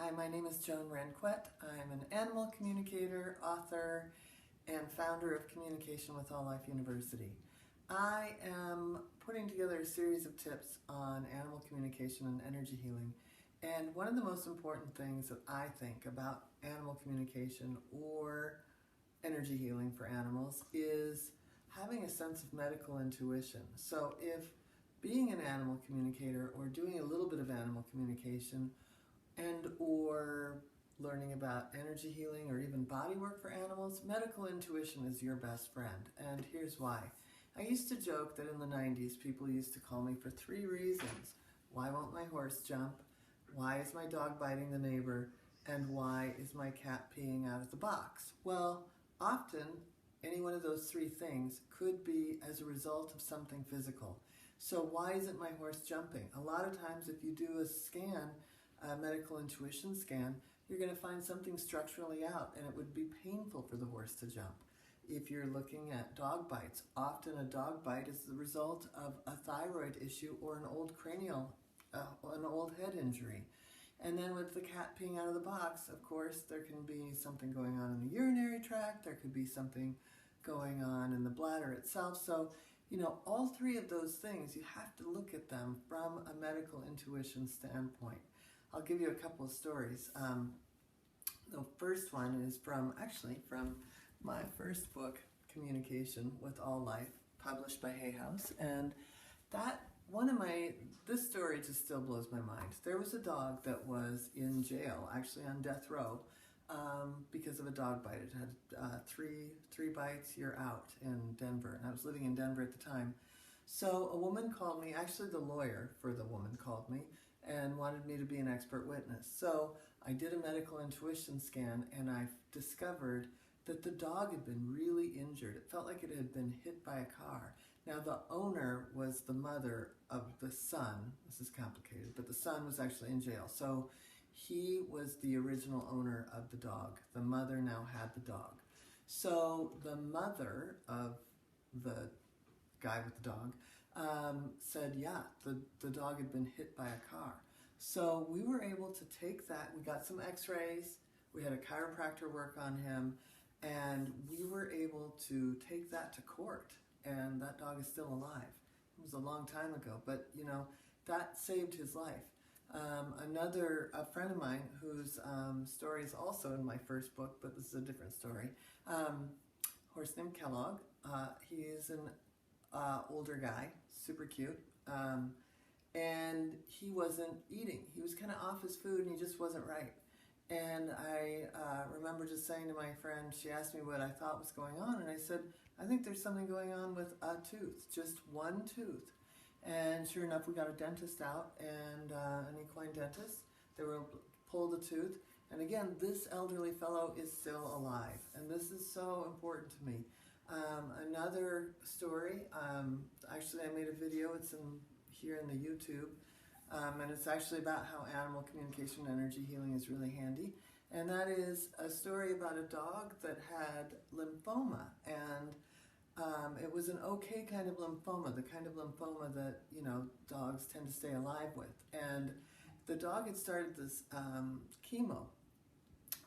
Hi, my name is Joan Ranquet. I'm an animal communicator, author, and founder of Communication with All Life University. I am putting together a series of tips on animal communication and energy healing. And one of the most important things that I think about animal communication or energy healing for animals is having a sense of medical intuition. So if being an animal communicator or doing a little bit of animal communication and or learning about energy healing or even body work for animals, medical intuition is your best friend. And here's why. I used to joke that in the 90s people used to call me for 3 reasons. Why won't my horse jump? Why is my dog biting the neighbor? And why is my cat peeing out of the box? Well, often any one of those 3 things could be as a result of something physical. So why isn't my horse jumping? A lot of times if you do a scan, a medical intuition scan, you're going to find something structurally out and it would be painful for the horse to jump. If you're looking at dog bites, often a dog bite is the result of a thyroid issue or an old an old head injury. And then with the cat peeing out of the box, of course, there can be something going on in the urinary tract, there could be something going on in the bladder itself. So, all 3 of those things, you have to look at them from a medical intuition standpoint. I'll give you a couple of stories. The first one is from my first book, Communication with All Life, published by Hay House. And this story just still blows my mind. There was a dog that was in jail, actually on death row, because of a dog bite. It had 3 bites, you're out in Denver. And I was living in Denver at the time. So a woman called me, actually the lawyer for the woman called me, and wanted me to be an expert witness. So I did a medical intuition scan and I discovered that the dog had been really injured. It felt like it had been hit by a car. Now the owner was the mother of the son. This is complicated, but the son was actually in jail. So he was the original owner of the dog. The mother now had the dog. So the mother of the guy with the dog said, yeah, the dog had been hit by a car. So we were able to take that, we got some x-rays, we had a chiropractor work on him, and we were able to take that to court, and that dog is still alive. It was a long time ago, but that saved his life. A friend of mine whose story is also in my first book, but this is a different story, horse named Kellogg. He is an older guy, super cute, and he wasn't eating. He was kind of off his food and he just wasn't right. And I remember just saying to my friend, she asked me what I thought was going on, and I said, I think there's something going on with a tooth, just one tooth. And sure enough, we got a dentist out, and an equine dentist. They were able to pull the tooth. And again, this elderly fellow is still alive, and this is so important to me. Another story, actually I made a video, it's here in the YouTube, and it's actually about how animal communication and energy healing is really handy. And that is a story about a dog that had lymphoma, and it was an okay kind of lymphoma, the kind of lymphoma that, dogs tend to stay alive with. And the dog had started this chemo.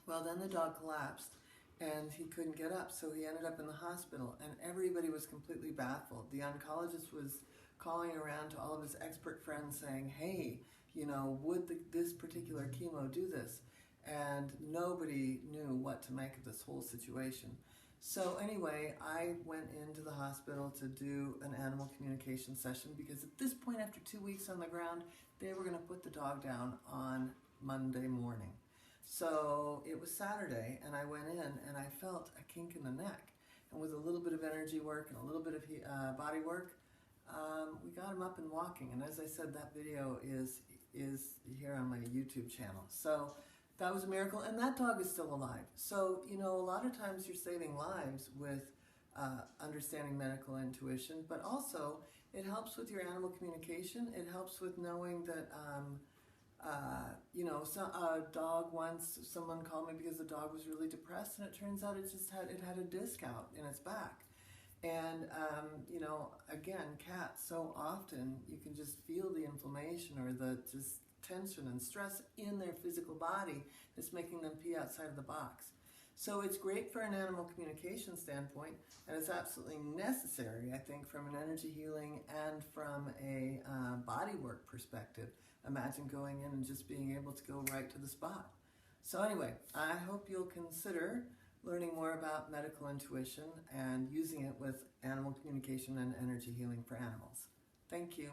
Well, then the dog collapsed and he couldn't get up, so he ended up in the hospital, and everybody was completely baffled. The oncologist was calling around to all of his expert friends saying, hey, would this particular chemo do this? And nobody knew what to make of this whole situation. So anyway, I went into the hospital to do an animal communication session because at this point, after 2 weeks on the ground, they were going to put the dog down on Monday morning. So it was Saturday, and I went in and I felt a kink in the neck. And with a little bit of energy work and a little bit of body work, we got him up and walking. And as I said, that video is here on my YouTube channel. So that was a miracle, and that dog is still alive. So, a lot of times you're saving lives with understanding medical intuition, but also it helps with your animal communication. It helps with knowing that, a dog once, someone called me because the dog was really depressed, and it turns out it had a disc out in its back. And, again, cats, so often you can just feel the inflammation or tension and stress in their physical body that's making them pee outside of the box. So it's great for an animal communication standpoint, and it's absolutely necessary, I think, from an energy healing and from a body work perspective. Imagine going in and just being able to go right to the spot. So anyway, I hope you'll consider learning more about medical intuition and using it with animal communication and energy healing for animals. Thank you.